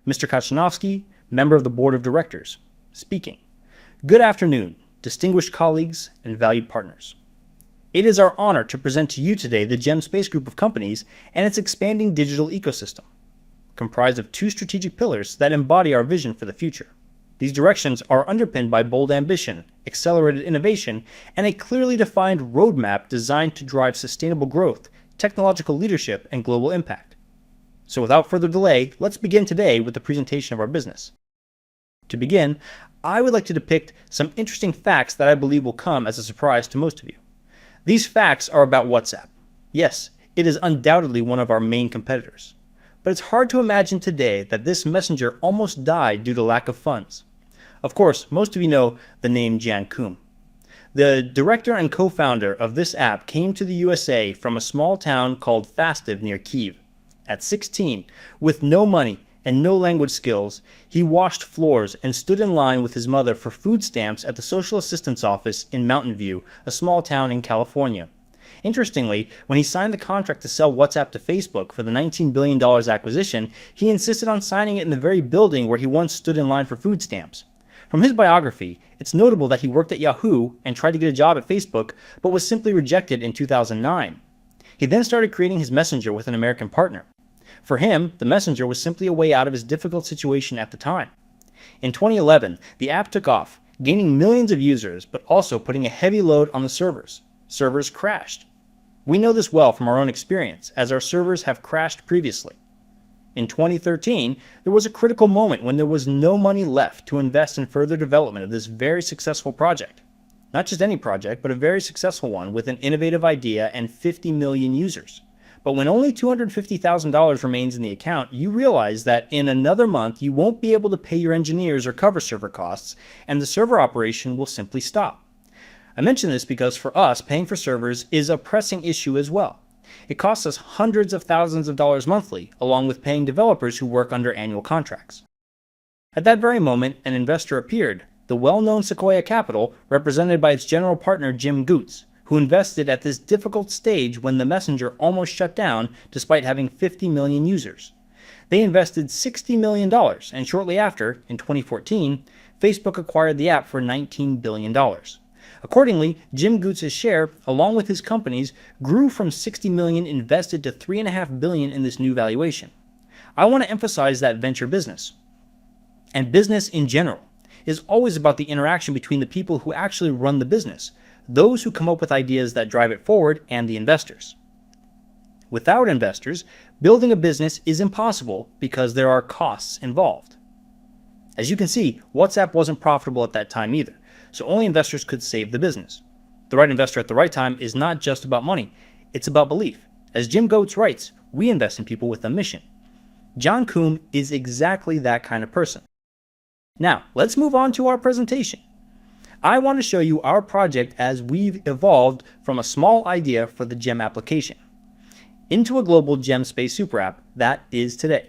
Mr. Kachanovskiy, member of the board of directors, speaking. Good afternoon, distinguished colleagues and valued partners. It is our honor to present to you today the GEM Space Group of companies and its expanding digital ecosystem, comprised of two strategic pillars that embody our vision for the future. These directions are underpinned by bold ambition, accelerated innovation, and a clearly defined roadmap designed to drive sustainable growth, technological leadership, and global impact. So without further delay, let's begin today with the presentation of our business. To begin, I would like to depict some interesting facts that I believe will come as a surprise to most of you. These facts are about WhatsApp. Yes, it is undoubtedly one of our main competitors. But it's hard to imagine today that this messenger almost died due to lack of funds. Of course, most of you know the name Jan Koum. The director and co-founder of this app came to the USA from a small town called Fastiv near Kyiv. At 16, with no money and no language skills, he washed floors and stood in line with his mother for food stamps at the Social Assistance Office in Mountain View, a small town in California. Interestingly, when he signed the contract to sell WhatsApp to Facebook for the $19 billion acquisition, he insisted on signing it in the very building where he once stood in line for food stamps. From his biography, it's notable that he worked at Yahoo and tried to get a job at Facebook, but was simply rejected in 2009. He then started creating his messenger with an American partner. For him, the messenger was simply a way out of his difficult situation at the time. In 2011, the app took off, gaining millions of users, but also putting a heavy load on the servers. Servers crashed. We know this well from our own experience, as our servers have crashed previously. In 2013, there was a critical moment when there was no money left to invest in further development of this very successful project. Not just any project, but a very successful one with an innovative idea and 50 million users. But when only $250,000 remains in the account, you realize that in another month you won't be able to pay your engineers or cover server costs, and the server operation will simply stop. I mention this because for us, paying for servers is a pressing issue as well. It costs us hundreds of thousands of dollars monthly, along with paying developers who work under annual contracts. At that very moment, an investor appeared, the well-known Sequoia Capital, represented by its general partner Jim Goots, who invested at this difficult stage when the messenger almost shut down despite having 50 million users. They invested $60 million, and shortly after, in 2014, Facebook acquired the app for $19 billion. Accordingly, Jim Goots' share, along with his companies, grew from $60 million invested to $3.5 billion in this new valuation. I want to emphasize that venture business, and business in general, is always about the interaction between the people who actually run the business, those who come up with ideas that drive it forward, and the investors. Without investors, building a business is impossible because there are costs involved. As you can see, WhatsApp wasn't profitable at that time either, so only investors could save the business. The right investor at the right time is not just about money, it's about belief. As Jim Goots writes, we invest in people with a mission. Jan Koum is exactly that kind of person. Now, let's move on to our presentation. I want to show you our project as we've evolved from a small idea for the GEM application into a global GEM Space Super App that is today.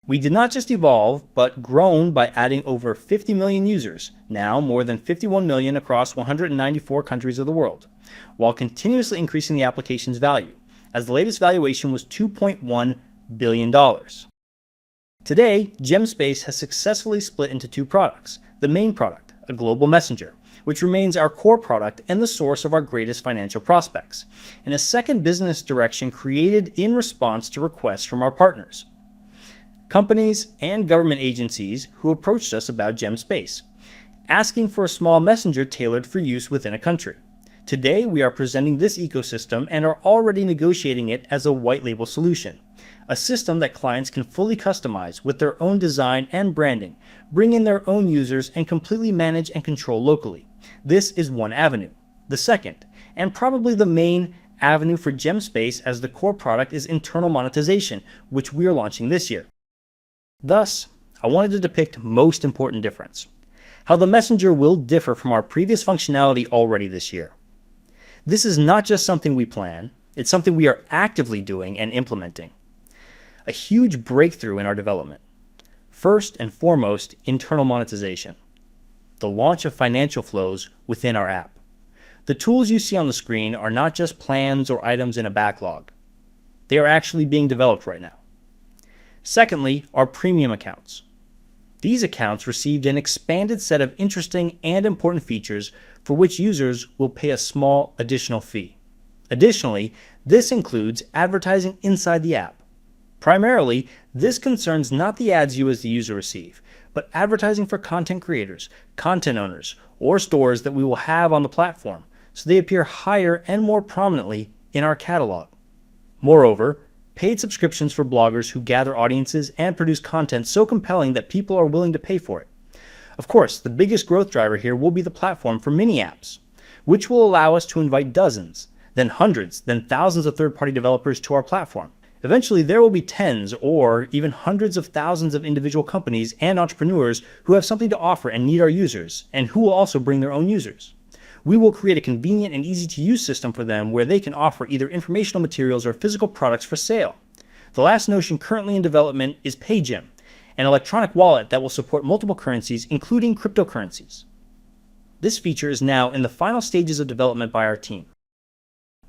We did not just evolve, but grown by adding over 50 million users, now more than 51 million across 194 countries of the world, while continuously increasing the application's value, as the latest valuation was $2.1 billion. Today, GEM Space has successfully split into two products. The main product, a global messenger, which remains our core product and the source of our greatest financial prospects, and a second business direction created in response to requests from our partners, companies and government agencies who approached us about GEM Space, asking for a small messenger tailored for use within a country. Today, we are presenting this ecosystem and are already negotiating it as a white label solution, a system that clients can fully customize with their own design and branding, bring in their own users, and completely manage and control locally. This is one avenue. The second, and probably the main avenue for GEM Space as the core product, is internal monetization, which we are launching this year. Thus, I wanted to depict most important difference, how the messenger will differ from our previous functionality already this year. This is not just something we plan, it's something we are actively doing and implementing. A huge breakthrough in our development. First and foremost, internal monetization. The launch of financial flows within our app. The tools you see on the screen are not just plans or items in a backlog. They are actually being developed right now. Secondly, our premium accounts. These accounts received an expanded set of interesting and important features for which users will pay a small additional fee. Additionally, this includes advertising inside the app. Primarily, this concerns not the ads you as the user receive, but advertising for content creators, content owners, or stores that we will have on the platform, so they appear higher and more prominently in our catalog. Moreover, paid subscriptions for bloggers who gather audiences and produce content so compelling that people are willing to pay for it. Of course, the biggest growth driver here will be the platform for mini apps, which will allow us to invite dozens, then hundreds, then thousands of third-party developers to our platform. Eventually, there will be tens or even hundreds of thousands of individual companies and entrepreneurs who have something to offer and need our users, and who will also bring their own users. We will create a convenient and easy-to-use system for them where they can offer either informational materials or physical products for sale. The last notion currently in development is PayGem, an electronic wallet that will support multiple currencies, including cryptocurrencies. This feature is now in the final stages of development by our team.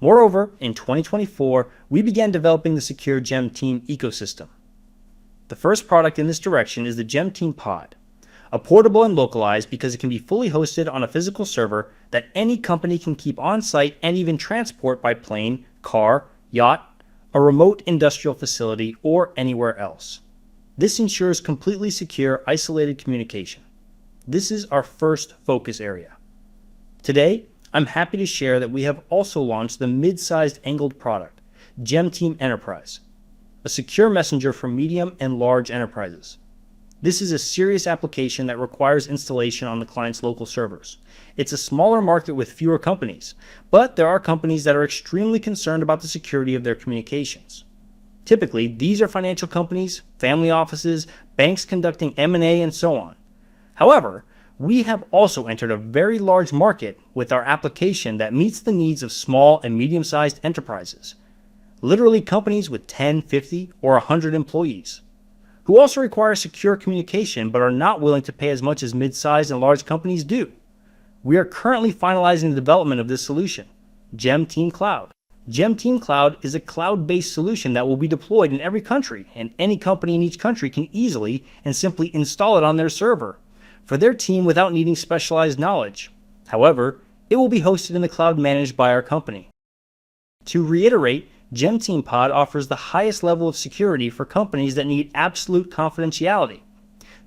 Moreover, in 2024, we began developing the secure Gem Team ecosystem. The first product in this direction is the Gem Team Pod, a portable and localized because it can be fully hosted on a physical server that any company can keep on site and even transport by plane, car, yacht, a remote industrial facility, or anywhere else. This ensures completely secure, isolated communication. This is our first focus area. Today, I'm happy to share that we have also launched the mid-sized angled product, Gem Team Enterprise, a secure messenger for medium and large enterprises. This is a serious application that requires installation on the client's local servers. It's a smaller market with fewer companies, but there are companies that are extremely concerned about the security of their communications. Typically, these are financial companies, family offices, banks conducting M&A, and so on. However, we have also entered a very large market with our application that meets the needs of small and medium-sized enterprises, literally companies with 10, 50, or 100 employees, who also require secure communication but are not willing to pay as much as mid-sized and large companies do. We are currently finalizing the development of this solution, Gem Team Cloud. Gem Team Cloud is a cloud-based solution that will be deployed in every country, and any company in each country can easily and simply install it on their server for their team without needing specialized knowledge. However, it will be hosted in the cloud managed by our company. To reiterate, Gem Team Pod offers the highest level of security for companies that need absolute confidentiality.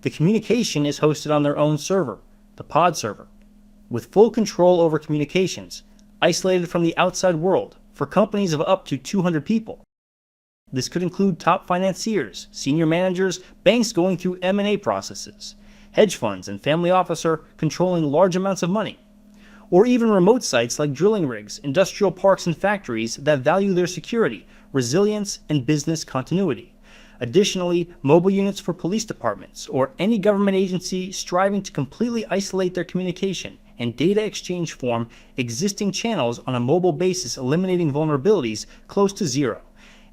The communication is hosted on their own server, the pod server, with full control over communications, isolated from the outside world, for companies of up to 200 people. This could include top financiers, senior managers, banks going through M&A processes, hedge funds and family officer controlling large amounts of money, or even remote sites like drilling rigs, industrial parks, and factories that value their security, resilience, and business continuity. Additionally, mobile units for police departments or any government agency striving to completely isolate their communication and data exchange form existing channels on a mobile basis, eliminating vulnerabilities close to zero,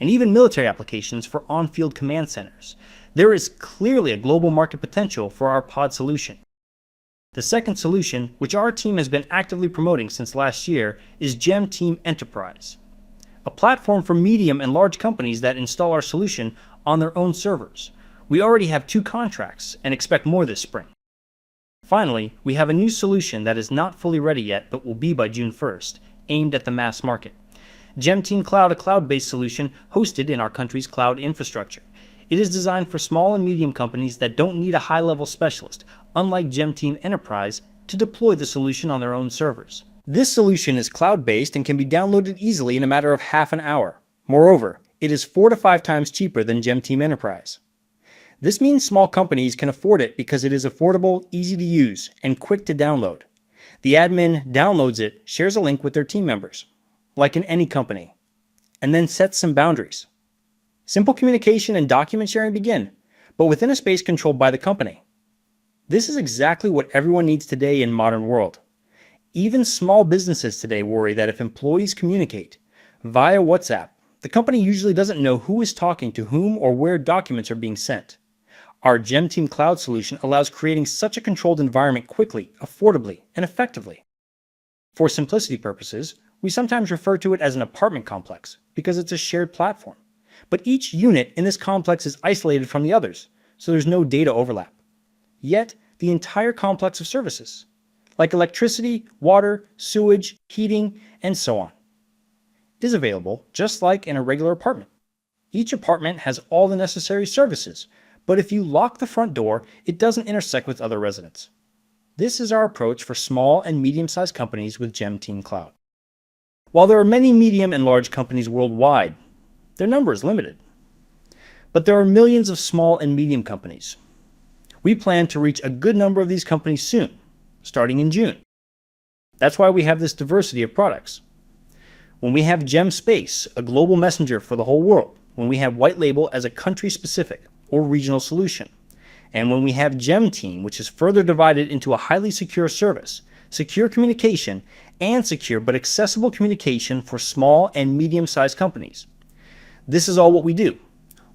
and even military applications for on-field command centers. There is clearly a global market potential for our pod solution. The second solution, which our team has been actively promoting since last year, is Gem Team Enterprise, a platform for medium and large companies that install our solution on their own servers. We already have 2 contracts and expect more this spring. Finally, we have a new solution that is not fully ready yet but will be by June 1st, aimed at the mass market. Gem Team Cloud, a cloud-based solution hosted in our country's cloud infrastructure. It is designed for small and medium companies that don't need a high-level specialist, unlike Gem Team Enterprise, to deploy the solution on their own servers. This solution is cloud-based and can be downloaded easily in a matter of half an hour. Moreover, it is 4 to 5 times cheaper than Gem Team Enterprise. This means small companies can afford it because it is affordable, easy to use, and quick to download. The admin downloads it, shares a link with their team members, like in any company, and then sets some boundaries. Simple communication and document sharing begin, but within a space controlled by the company. This is exactly what everyone needs today in modern world. Even small businesses today worry that if employees communicate via WhatsApp, the company usually doesn't know who is talking to whom or where documents are being sent. Our Gem Team Cloud solution allows creating such a controlled environment quickly, affordably, and effectively. For simplicity purposes, we sometimes refer to it as an apartment complex because it's a shared platform. But each unit in this complex is isolated from the others, so there's no data overlap. Yet, the entire complex of services, like electricity, water, sewage, heating, and so on, is available just like in a regular apartment. Each apartment has all the necessary services, but if you lock the front door, it doesn't intersect with other residents. This is our approach for small and medium-sized companies with GEM Team Cloud. While there are many medium and large companies worldwide, their number is limited. But there are millions of small and medium companies. We plan to reach a good number of these companies soon, starting in June. That's why we have this diversity of products. When we have GEM Space, a global messenger for the whole world, when we have White Label as a country-specific or regional solution, and when we have GEM Team, which is further divided into a highly secure service, secure communication, and secure but accessible communication for small and medium-sized companies. This is all what we do.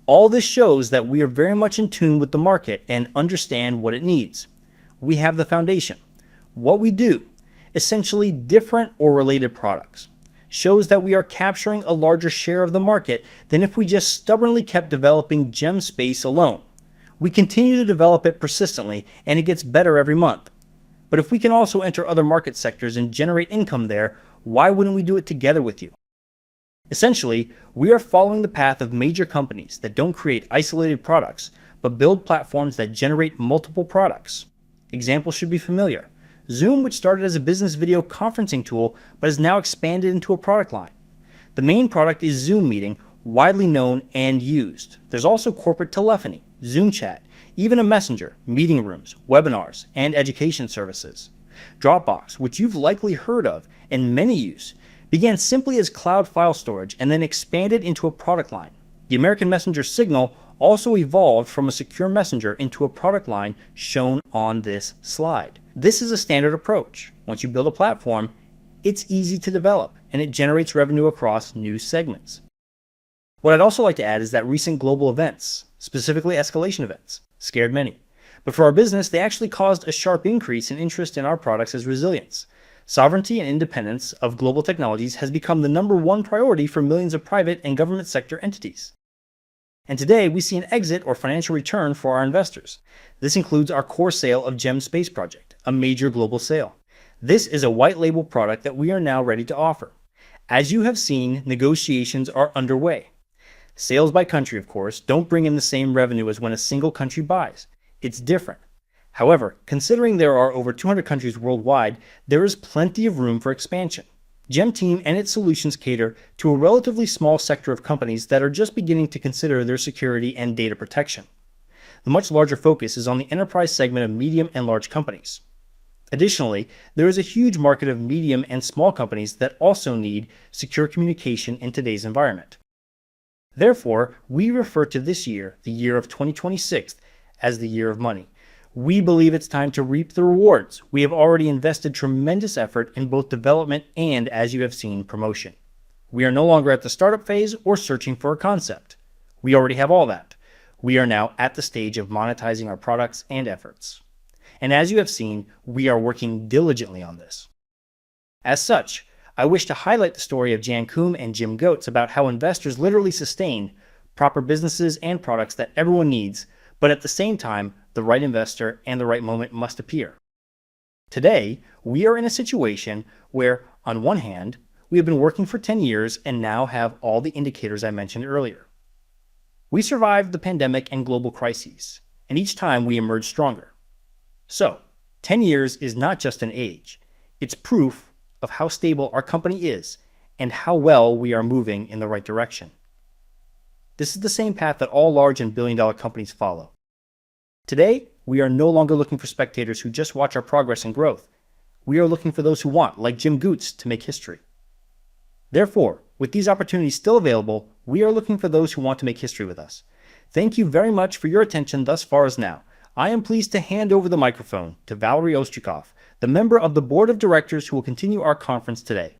All this shows that we are very much in tune with the market and understand what it needs. We have the foundation. What we do, essentially different or related products, shows that we are capturing a larger share of the market than if we just stubbornly kept developing GEM Space alone. We continue to develop it persistently, and it gets better every month. But if we can also enter other market sectors and generate income there, why wouldn't we do it together with you? Essentially, we are following the path of major companies that don't create isolated products, but build platforms that generate multiple products. Examples should be familiar. Zoom, which started as a business video conferencing tool, but has now expanded into a product line. The main product is Zoom Meeting, widely known and used. There's also corporate telephony, Zoom Chat, even a messenger, meeting rooms, webinars, and education services. Dropbox, which you've likely heard of and many use, began simply as cloud file storage and then expanded into a product line. The American Messenger Signal also evolved from a secure messenger into a product line shown on this slide. This is a standard approach. Once you build a platform, it's easy to develop and it generates revenue across new segments. What I'd also like to add is that recent global events, specifically escalation events, scared many. But for our business, they actually caused a sharp increase in interest in our products as resilience. Sovereignty and independence of global technologies has become the #1 priority for millions of private and government sector entities. And today, we see an exit or financial return for our investors. This includes our core sale of GEM Space Project, a major global sale. This is a white label product that we are now ready to offer. As you have seen, negotiations are underway. Sales by country, of course, don't bring in the same revenue as when a single country buys. It's different. However, considering there are over 200 countries worldwide, there is plenty of room for expansion. GEM Team and its solutions cater to a relatively small sector of companies that are just beginning to consider their security and data protection. The much larger focus is on the enterprise segment of medium and large companies. Additionally, there is a huge market of medium and small companies that also need secure communication in today's environment. Therefore, we refer to this year, the year of 2026, as the year of money. We believe it's time to reap the rewards. We have already invested tremendous effort in both development and, as you have seen, promotion. We are no longer at the startup phase or searching for a concept. We already have all that. We are now at the stage of monetizing our products and efforts. And as you have seen, we are working diligently on this. As such, I wish to highlight the story of Jan Koum and Jim Goetz about how investors literally sustain proper businesses and products that everyone needs, but at the same time, the right investor and the right moment must appear. Today, we are in a situation where, on one hand, we have been working for 10 years and now have all the indicators I mentioned earlier. We survived the pandemic and global crises, and each time we emerged stronger. So, 10 years is not just an age. It's proof of how stable our company is and how well we are moving in the right direction. This is the same path that all large and billion-dollar companies follow. Today, we are no longer looking for spectators who just watch our progress and growth. We are looking for those who want, like Jim Goetz, to make history. Therefore, with these opportunities still available, we are looking for those who want to make history with us. Thank you very much for your attention thus far as now. I am pleased to hand over the microphone to Valerie Ostrikov, the member of the board of directors who will continue our conference today.